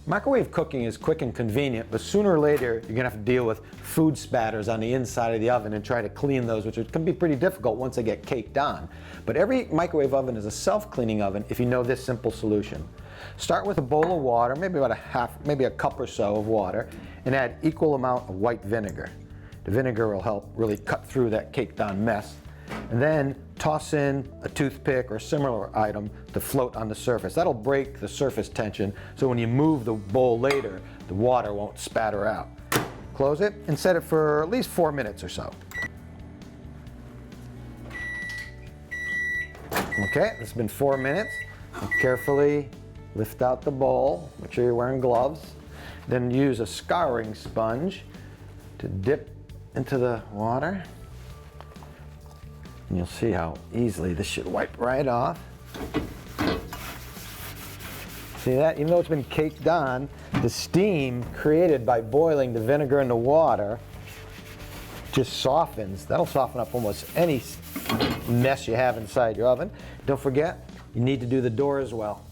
Microwave cooking is quick and convenient, but sooner or later you're going to have to deal with food spatters on the inside of the oven and try to clean those, which can be pretty difficult once they get caked on. But every microwave oven is a self-cleaning oven if you know this simple solution. Start with a bowl of water, maybe about maybe a cup or so of water, and add equal amount of white vinegar. The vinegar will help really cut through that caked on mess. And then toss in a toothpick or a similar item to float on the surface. That'll break the surface tension, so when you move the bowl later, the water won't spatter out. Close it and set it for at least 4 minutes or so. Okay, it's been 4 minutes. Carefully lift out the bowl. Make sure you're wearing gloves. Then use a scouring sponge to dip into the water. And you'll see how easily this should wipe right off. See that? Even though it's been caked on, the steam created by boiling the vinegar in the water just softens. That'll soften up almost any mess you have inside your oven. Don't forget, you need to do the door as well.